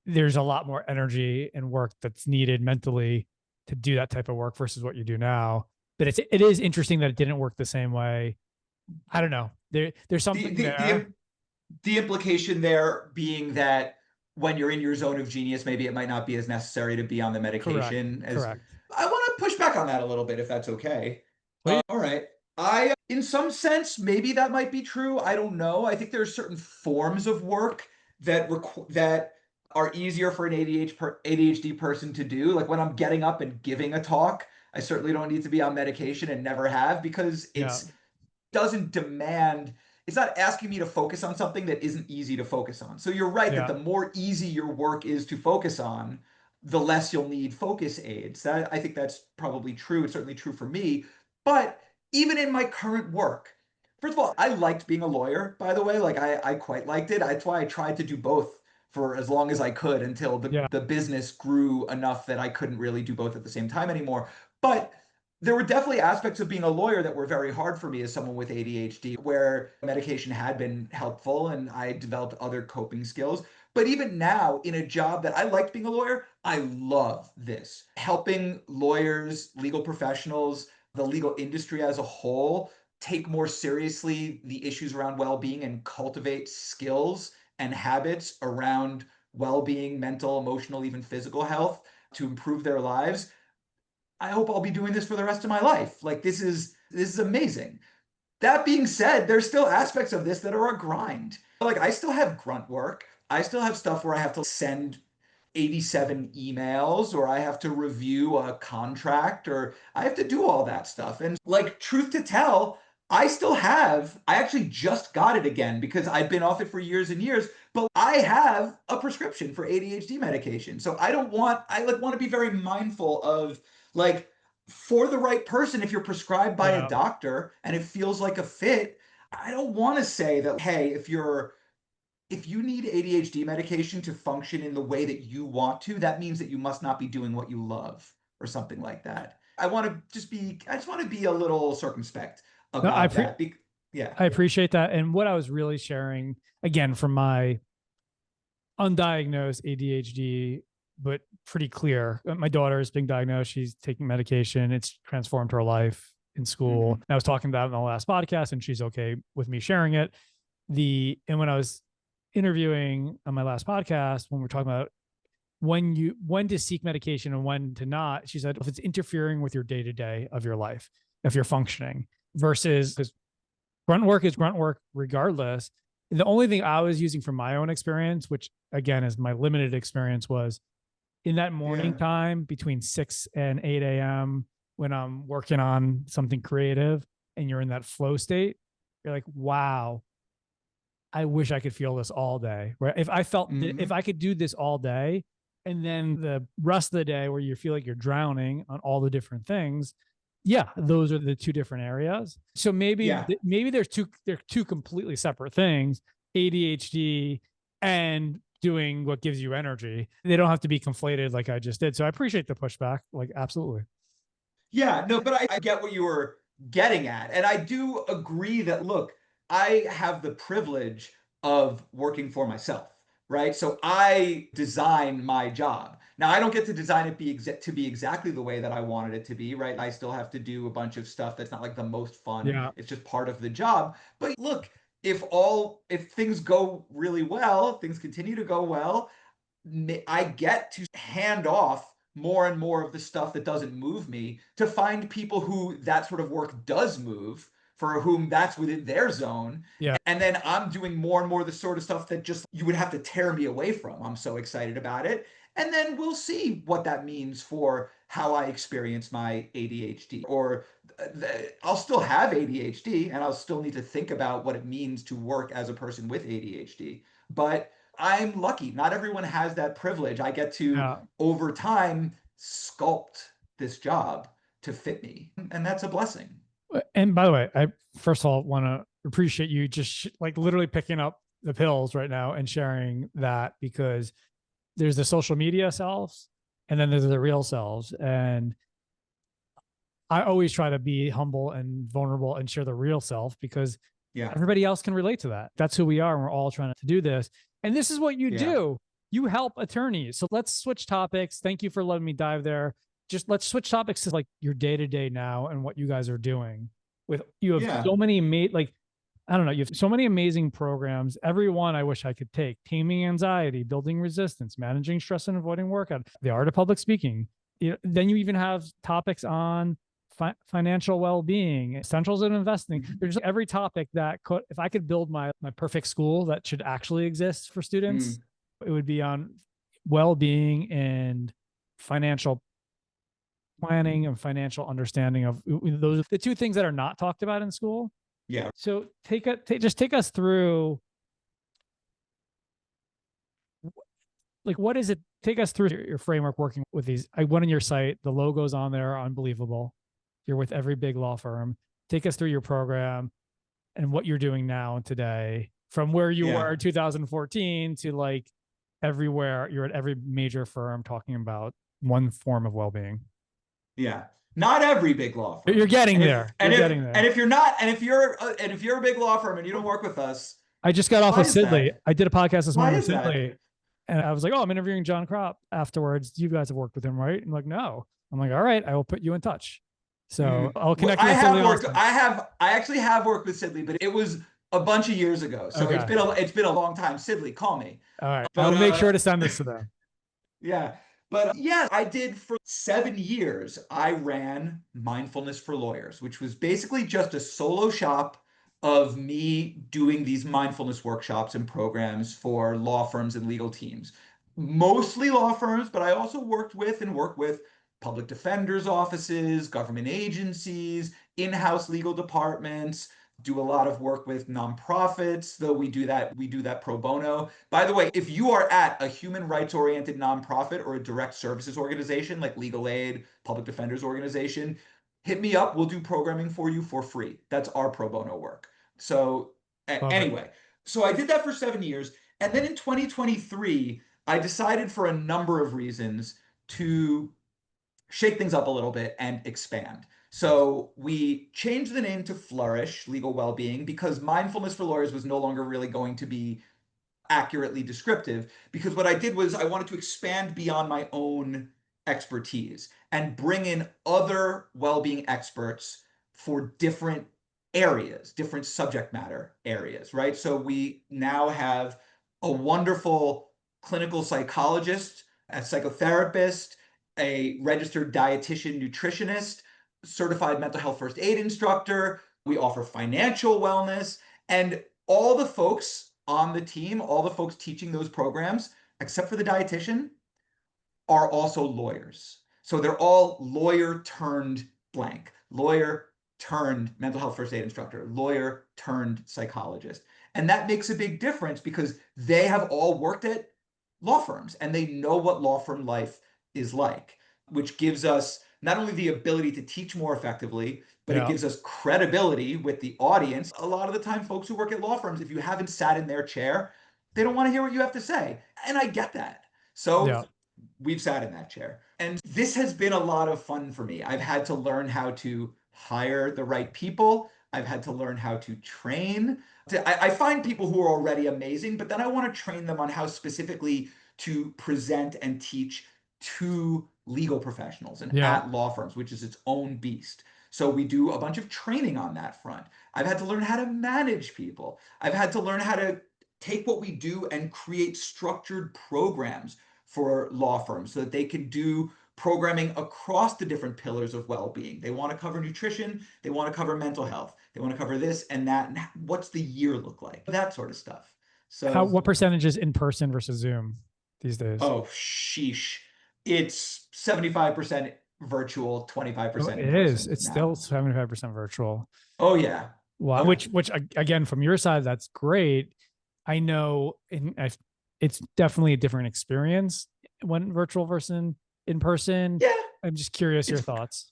Speaker 2: there's a lot more energy and work that's needed mentally to do that type of work versus what you do now. But it is interesting that it didn't work the same way. I don't know. There's something there.
Speaker 3: The implication there being that when you're in your zone of genius, maybe it might not be as necessary to be on the medication.
Speaker 2: Correct.
Speaker 3: I want to push back on that a little bit, if that's okay. All right. In some sense, maybe that might be true. I don't know. I think there are certain forms of work that are easier for an ADHD person to do. Like when I'm getting up and giving a talk, I certainly don't need to be on medication and never have, because doesn't demand. It's not asking me to focus on something that isn't easy to focus on. So you're right that the more easy your work is to focus on, the less you'll need focus aids. I think that's probably true. It's certainly true for me. But even in my current work, first of all, I liked being a lawyer, by the way. Like I quite liked it. That's why I tried to do both for as long as I could until the business grew enough that I couldn't really do both at the same time anymore. But there were definitely aspects of being a lawyer that were very hard for me as someone with ADHD, where medication had been helpful and I developed other coping skills. But even now, in a job that I liked being a lawyer, I love this. Helping lawyers, legal professionals, the legal industry as a whole take more seriously the issues around well-being and cultivate skills and habits around well-being, mental, emotional, even physical health to improve their lives. I hope I'll be doing this for the rest of my life. Like this is amazing. That being said, there's still aspects of this that are a grind. Like I still have grunt work. I still have stuff where I have to send 87 emails, or I have to review a contract, or I have to do all that stuff. And like, truth to tell, I actually just got it again because I'd been off it for years and years, but I have a prescription for ADHD medication. So I want to be very mindful of, like, for the right person, if you're prescribed by a doctor and it feels like a fit, I don't want to say that, hey, if you need ADHD medication to function in the way that you want to, that means that you must not be doing what you love or something like that. I just want to be a little circumspect about that.
Speaker 2: I appreciate that. And what I was really sharing, again, from my undiagnosed ADHD, but pretty clear. My daughter is being diagnosed. She's taking medication. It's transformed her life in school. And I was talking about it in the last podcast, and she's okay with me sharing it. And when I was interviewing on my last podcast, when we're talking about when to seek medication and when to not, she said, if it's interfering with your day-to-day of your life, if you're functioning, versus, because grunt work is grunt work regardless. And the only thing I was using from my own experience, which again is my limited experience, was in that morning time between 6 and 8 a.m. when I'm working on something creative and you're in that flow state, you're like, wow, I wish I could feel this all day. Right? If I felt, if I could do this all day, and then the rest of the day where you feel like you're drowning on all the different things, yeah, those are the two different areas. So maybe they're two completely separate things, ADHD and doing what gives you energy. They don't have to be conflated like I just did. So I appreciate the pushback. Like, absolutely.
Speaker 3: Yeah, no, but I get what you were getting at. And I do agree that, look, I have the privilege of working for myself, right? So I design my job. Now, I don't get to design it to be exactly the way that I wanted it to be, right? I still have to do a bunch of stuff that's not like the most fun.
Speaker 2: Yeah.
Speaker 3: It's just part of the job. But look, if things go really well, things continue to go well, I get to hand off more and more of the stuff that doesn't move me to find people who that sort of work does move, for whom that's within their zone.
Speaker 2: Yeah.
Speaker 3: And then I'm doing more and more of the sort of stuff that just you would have to tear me away from. I'm so excited about it. And then we'll see what that means for how I experience my ADHD. Or I'll still have ADHD and I'll still need to think about what it means to work as a person with ADHD. But I'm lucky. Not everyone has that privilege. I get to, over time, sculpt this job to fit me. And that's a blessing.
Speaker 2: And by the way, I first of all want to appreciate you just like literally picking up the pills right now and sharing that, because there's the social media selves and then there's the real selves. And I always try to be humble and vulnerable and share the real self, because everybody else can relate to that. That's who we are. And we're all trying to do this. And this is what you do. You help attorneys. So let's switch topics. Thank you for letting me dive there. Just let's switch topics to like your day-to-day now and what you guys are doing. You have so many I don't know, you have so many amazing programs. Every one I wish I could take. Taming anxiety, building resistance, managing stress and avoiding workout, the art of public speaking. Then you even have topics on financial well-being, essentials in investing. There's every topic that could, if I could build my perfect school that should actually exist for students, it would be on well-being and financial planning and financial understanding of those are the two things that are not talked about in school.
Speaker 3: Yeah.
Speaker 2: So just take us through, like, what is it? Take us through your framework working with these. I went on your site, the logos on there are unbelievable. You're with every big law firm. Take us through your program and what you're doing now and today, from where you were in 2014 to like everywhere. You're at every major firm talking about one form of well-being.
Speaker 3: Yeah. Not every big law firm.
Speaker 2: You're getting there.
Speaker 3: And if you're a big law firm and you don't work with us,
Speaker 2: I just got off of Sidley. I did a podcast this morning with
Speaker 3: Sidley.
Speaker 2: And I was like, oh, I'm interviewing Jon Krop afterwards. You guys have worked with him, right? I'm like, no. I'm like, all right, I will put you in touch. So I'll connect you with Sidley.
Speaker 3: I actually have worked with Sidley, but it was a bunch of years ago. So it's been a long time. Sidley, call me.
Speaker 2: All right. I'll make sure to send this to them.
Speaker 3: Yeah. But I did for 7 years. I ran Mindfulness for Lawyers, which was basically just a solo shop of me doing these mindfulness workshops and programs for law firms and legal teams. Mostly law firms, but I also work with public defenders' offices, government agencies, in-house legal departments, do a lot of work with nonprofits, though we do that pro bono. By the way, if you are at a human rights-oriented nonprofit or a direct services organization like legal aid, public defenders organization, hit me up. We'll do programming for you for free. That's our pro bono work. So anyway, so I did that for 7 years. And then in 2023, I decided for a number of reasons to shake things up a little bit and expand. So we changed the name to Flourish, Legal Wellbeing, because Mindfulness for Lawyers was no longer really going to be accurately descriptive, because what I did was I wanted to expand beyond my own expertise and bring in other well-being experts for different areas, different subject matter areas, right? So we now have a wonderful clinical psychologist, a psychotherapist, a registered dietitian nutritionist, certified mental health first aid instructor. We offer financial wellness, and all the folks on the team, all the folks teaching those programs, except for the dietitian, are also lawyers. So they're all lawyer turned blank, lawyer turned mental health first aid instructor, lawyer turned psychologist. And that makes a big difference because they have all worked at law firms and they know what law firm life is like, which gives us not only the ability to teach more effectively, but it gives us credibility with the audience. A lot of the time, folks who work at law firms, if you haven't sat in their chair, they don't want to hear what you have to say. And I get that. So we've sat in that chair. And this has been a lot of fun for me. I've had to learn how to hire the right people. I've had to learn how to train. I find people who are already amazing, but then I want to train them on how specifically to present and teach to legal professionals and at law firms, which is its own beast. So we do a bunch of training on that front. I've had to learn how to manage people. I've had to learn how to take what we do and create structured programs for law firms so that they can do programming across the different pillars of well-being. They want to cover nutrition, they want to cover mental health, they want to cover this and that, and what's the year look like? That sort of stuff. So
Speaker 2: what percentage is in person versus Zoom these days?
Speaker 3: Oh, sheesh. It's 75% virtual, 25% in person.
Speaker 2: It is. It's still 75% virtual.
Speaker 3: Oh yeah.
Speaker 2: Wow. Which again, from your side, that's great. I know it's definitely a different experience when virtual versus in person.
Speaker 3: Yeah.
Speaker 2: I'm just curious your thoughts.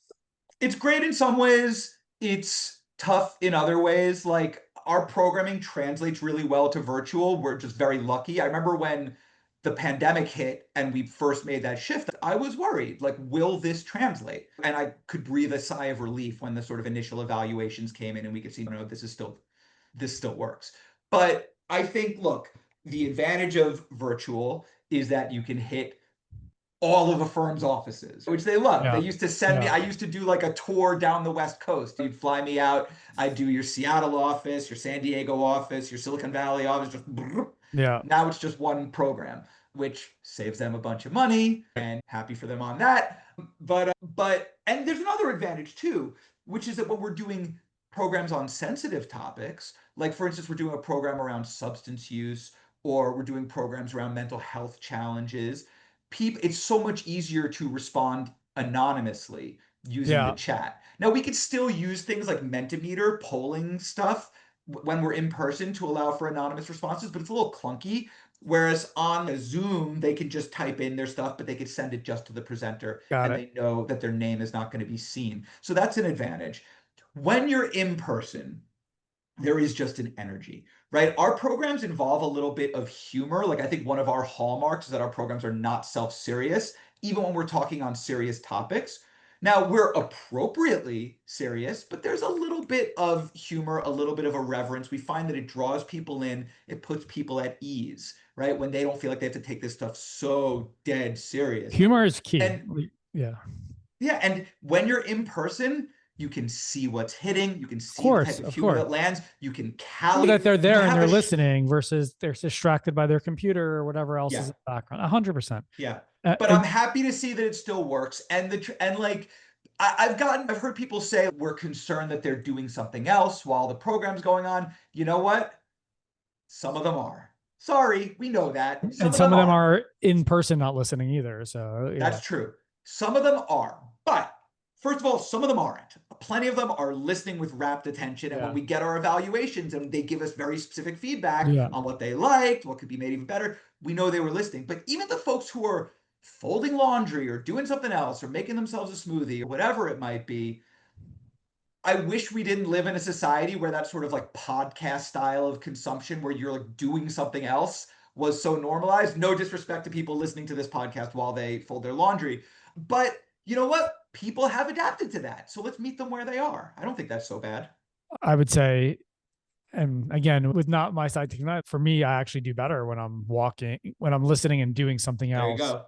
Speaker 3: It's great in some ways. It's tough in other ways. Like our programming translates really well to virtual. We're just very lucky. I remember when the pandemic hit and we first made that shift, I was worried, like, will this translate? And I could breathe a sigh of relief when the sort of initial evaluations came in and we could see, no, this still works. But I think, look, the advantage of virtual is that you can hit all of the firm's offices, which they love. They used to send me, I used to do like a tour down the West Coast. You'd fly me out. I'd do your Seattle office, your San Diego office, your Silicon Valley office, just now it's just one program, which saves them a bunch of money, and happy for them on that. But and there's another advantage too, which is that when we're doing programs on sensitive topics, like for instance, we're doing a program around substance use, or we're doing programs around mental health challenges, it's so much easier to respond anonymously using the chat. Now we could still use things like Mentimeter, polling stuff when we're in person to allow for anonymous responses, but it's a little clunky. Whereas on a Zoom, they could just type in their stuff, but they could send it just to the presenter they know that their name is not going to be seen. So that's an advantage. When you're in person, there is just an energy, right? Our programs involve a little bit of humor. Like I think one of our hallmarks is that our programs are not self-serious, even when we're talking on serious topics. Now we're appropriately serious, but there's a little bit of humor, a little bit of irreverence. We find that it draws people in, it puts people at ease, right? When they don't feel like they have to take this stuff so dead serious.
Speaker 2: Humor is key.
Speaker 3: And, yeah. And when you're in person, you can see what's hitting. You can see the type of humor that lands. You can calibrate.
Speaker 2: That they're there and they're listening versus they're distracted by their computer or whatever else is in the background. 100%.
Speaker 3: Yeah. But I'm happy to see that it still works. And I've heard people say we're concerned that they're doing something else while the program's going on. You know what? Some of them are. Sorry, we know that.
Speaker 2: Some of them are in person not listening either. So
Speaker 3: that's true. Some of them are. But first of all, some of them aren't. Plenty of them are listening with rapt attention. And when we get our evaluations and they give us very specific feedback on what they liked, what could be made even better, we know they were listening. But even the folks who are folding laundry or doing something else or making themselves a smoothie or whatever it might be, I wish we didn't live in a society where that sort of like podcast style of consumption where you're like doing something else was so normalized. No disrespect to people listening to this podcast while they fold their laundry. But you know what? People have adapted to that. So let's meet them where they are. I don't think that's so bad.
Speaker 2: I would say, and again, with not my side taking that, for me, I actually do better when I'm walking, when I'm listening and doing something else.
Speaker 3: There you go.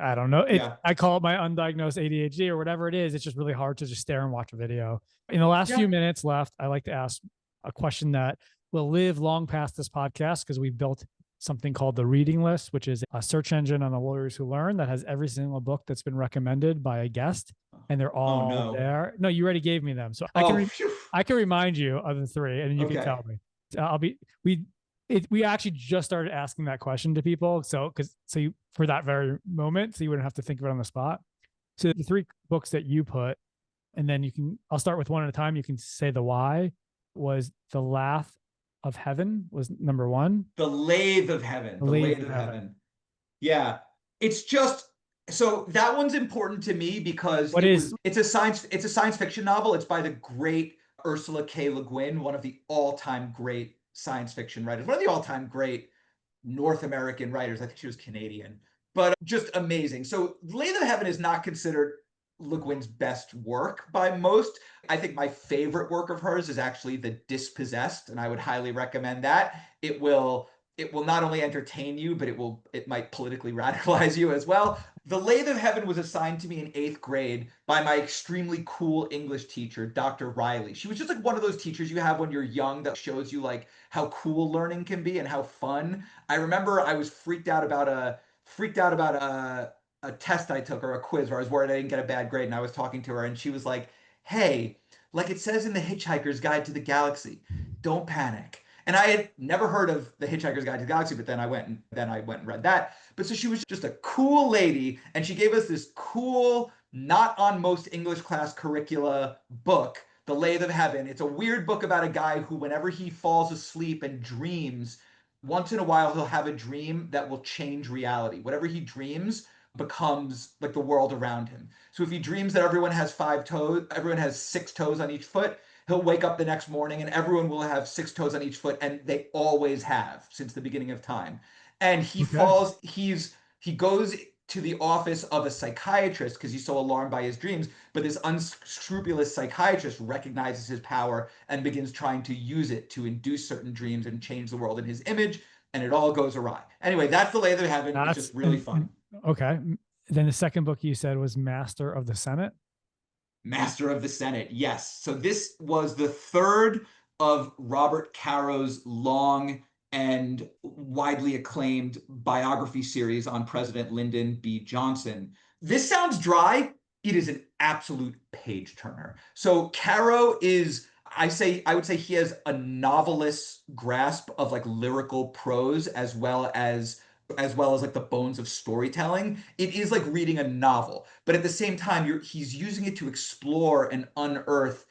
Speaker 2: I don't know. I call it my undiagnosed ADHD or whatever it is. It's just really hard to just stare and watch a video. In the last few minutes left, I like to ask a question that will live long past this podcast because we've built something called the Reading List, which is a search engine on the Lawyers Who Learn that has every single book that's been recommended by a guest, and they're all there. No, you already gave me them, so I can remind you of the three, and you can tell me. We actually just started asking that question to people. So for that very moment, so you wouldn't have to think of it on the spot. So the 3 books that you put, and then I'll start with one at a time. You can say the why. Was The Lathe of Heaven was number 1.
Speaker 3: The Lathe of Heaven. The Lathe of Heaven. Yeah. It's just, so that one's important to me because it's a science fiction novel. It's by the great Ursula K. Le Guin, one of the all-time great science fiction writers, one of the all-time great North American writers. I think she was Canadian, but just amazing. So Lathe of Heaven is not considered Le Guin's best work by most. I think my favorite work of hers is actually The Dispossessed, and I would highly recommend that. It will not only entertain you, but it might politically radicalize you as well. The Lathe of Heaven was assigned to me in 8th grade by my extremely cool English teacher, Dr. Riley. She was just like one of those teachers you have when you're young that shows you like how cool learning can be and how fun. I remember I was freaked out about a test I took, or a quiz, where I was worried I didn't get a bad grade, and I was talking to her and she was like, hey, like it says in The Hitchhiker's Guide to the Galaxy, don't panic. And I had never heard of The Hitchhiker's Guide to the Galaxy, but then I went and read that. But so she was just a cool lady, and she gave us this cool, not on most English class curricula book, The Lathe of Heaven. It's a weird book about a guy who, whenever he falls asleep and dreams, once in a while he'll have a dream that will change reality. Whatever he dreams becomes like the world around him. So if he dreams that everyone has 5 toes, everyone has 6 toes on each foot, he'll wake up the next morning and everyone will have 6 toes on each foot, and they always have since the beginning of time. And he goes to the office of a psychiatrist because he's so alarmed by his dreams, but this unscrupulous psychiatrist recognizes his power and begins trying to use it to induce certain dreams and change the world in his image, and it all goes awry. Anyway, that's The Lathe of Heaven. It's just really fun.
Speaker 2: Okay. Then the second book you said was Master of the Senate.
Speaker 3: Master of the Senate, yes. So this was the 3rd of Robert Caro's long and widely acclaimed biography series on President Lyndon B. Johnson. This sounds dry. It is an absolute page turner. So Caro is, I would say he has a novelist's grasp of like lyrical prose as well as like the bones of storytelling. It is like reading a novel, but at the same time, he's using it to explore and unearth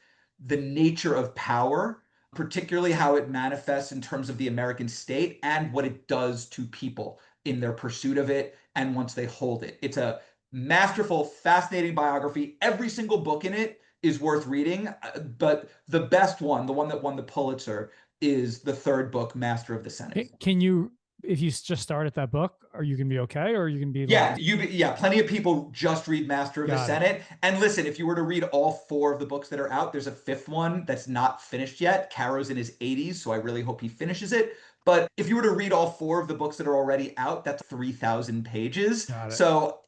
Speaker 3: the nature of power, particularly how it manifests in terms of the American state and what it does to people in their pursuit of it and once they hold it. It's a masterful, fascinating biography. Every single book in it is worth reading, but the best one, the one that won the Pulitzer, is the 3rd book, Master of the Senate.
Speaker 2: Can you, if you just start at that book, are you going to be okay? Or you can be
Speaker 3: plenty of people just read Master of the Senate. And listen, if you were to read all 4 of the books that are out, there's a 5th one that's not finished yet. Caro's in his 80s, so I really hope he finishes it. But if you were to read all 4 of the books that are already out, that's 3,000 pages. So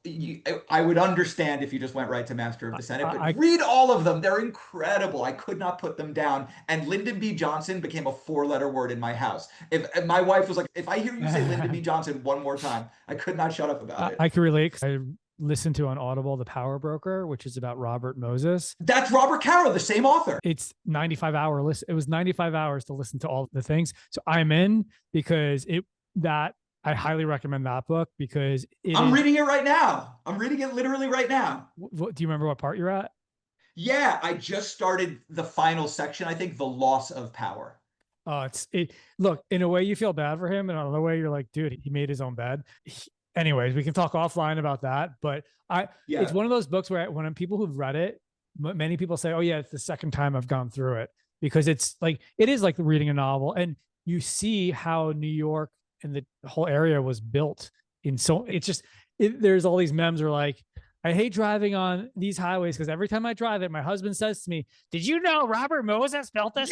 Speaker 3: I would understand if you just went right to Master of the Senate, but read all of them. They're incredible. I could not put them down. And Lyndon B. Johnson became a 4-letter word in my house. If my wife was like, if I hear you say Lyndon B. Johnson one more time, I could not shut up about it.
Speaker 2: I can relate because I listened to on Audible The Power Broker, which is about Robert Moses.
Speaker 3: That's Robert Caro, the same author.
Speaker 2: It's 95-hour list. It was 95 hours to listen to all the things. So I'm in because I highly recommend that book because
Speaker 3: I'm reading it right now. I'm reading it literally right now.
Speaker 2: Do you remember what part you're at?
Speaker 3: Yeah, I just started the final section. I think The Loss of Power.
Speaker 2: Look, in a way you feel bad for him, and in another way you're like, dude, he made his own bed. Anyways, we can talk offline about that. But it's one of those books where when people who've read it, many people say, oh yeah, it's the 2nd time I've gone through it, because it is like reading a novel, and you see how New York and the whole area was built there's all these memes are like, I hate driving on these highways because every time I drive it, my husband says to me, did you know Robert Moses built this?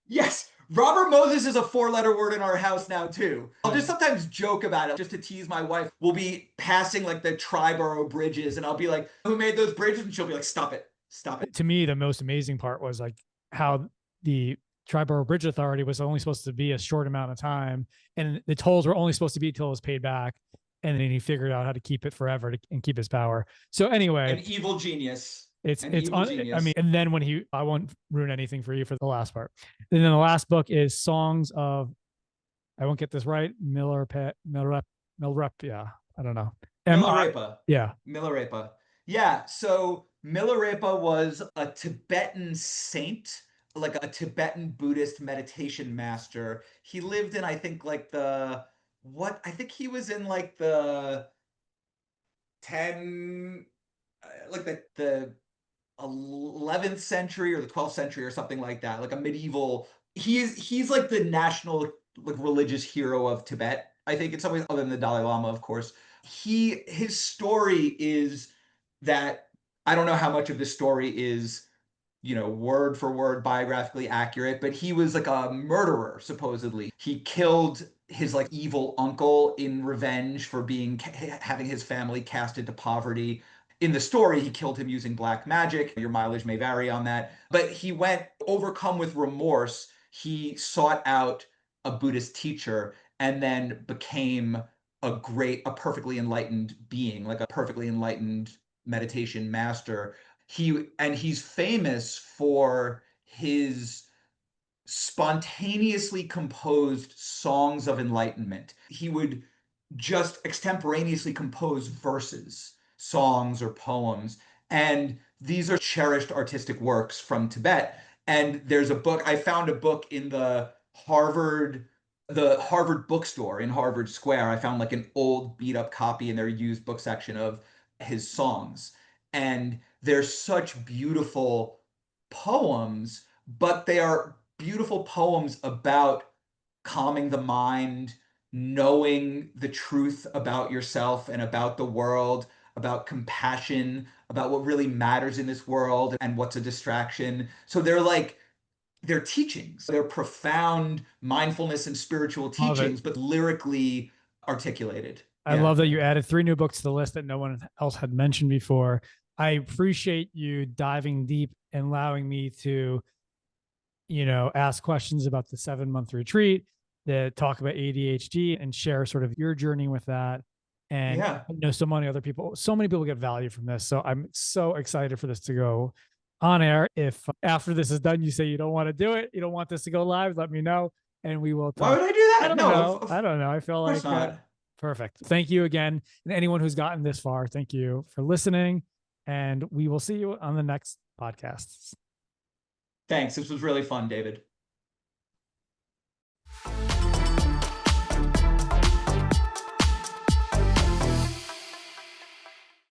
Speaker 3: Yes. Robert Moses is a 4-letter word in our house now too. I'll just sometimes joke about it just to tease my wife. We'll be passing like the Triborough bridges and I'll be like, who made those bridges? And she'll be like, stop it.
Speaker 2: To me, the most amazing part was like how the Triborough Bridge Authority was only supposed to be a short amount of time, and the tolls were only supposed to be until it was paid back. And then he figured out how to keep it forever and keep his power. So anyway,
Speaker 3: an evil genius.
Speaker 2: Genius. I mean, and then I won't ruin anything for you for the last part. And then the last book is Songs of I won't get this right. Milarepa. Yeah. I don't know.
Speaker 3: Milarepa.
Speaker 2: Yeah.
Speaker 3: Milarepa. Yeah. So Milarepa was a Tibetan saint, like a Tibetan Buddhist meditation master. He lived in, I think, like I think he was in like the 10, like the 11th century or the 12th century or something like that, like a medieval. He's like the national like religious hero of Tibet, I think, in some ways, other than the Dalai Lama, of course. His story is that, I don't know how much of this story is, word for word biographically accurate, but he was like a murderer, supposedly. He killed his like evil uncle in revenge for having his family cast into poverty. In the story, he killed him using black magic. Your mileage may vary on that. But he went overcome with remorse. He sought out a Buddhist teacher and then became a perfectly enlightened being, like a perfectly enlightened meditation master. He's famous for his spontaneously composed songs of enlightenment. He would just extemporaneously compose verses, songs, or poems. And these are cherished artistic works from Tibet. And there's a book, I found a book in the Harvard bookstore in Harvard Square. I found like an old beat up copy in their used book section of his songs. And they're such beautiful poems, but they are beautiful poems about calming the mind, knowing the truth about yourself and about the world, about compassion, about what really matters in this world and what's a distraction. So they're teachings. They're profound mindfulness and spiritual teachings, but lyrically articulated.
Speaker 2: I love that you added 3 new books to the list that no one else had mentioned before. I appreciate you diving deep and allowing me to, ask questions about the 7-month retreat, that talk about ADHD and share sort of your journey with that. And so many people get value from this. So I'm so excited for this to go on air. If after this is done, you say you don't want to do it, you don't want this to go live, let me know and we will talk.
Speaker 3: Why would I do that?
Speaker 2: I don't know. I feel like perfect. Thank you again. And anyone who's gotten this far, thank you for listening. And we will see you on the next podcast.
Speaker 3: Thanks. This was really fun, David.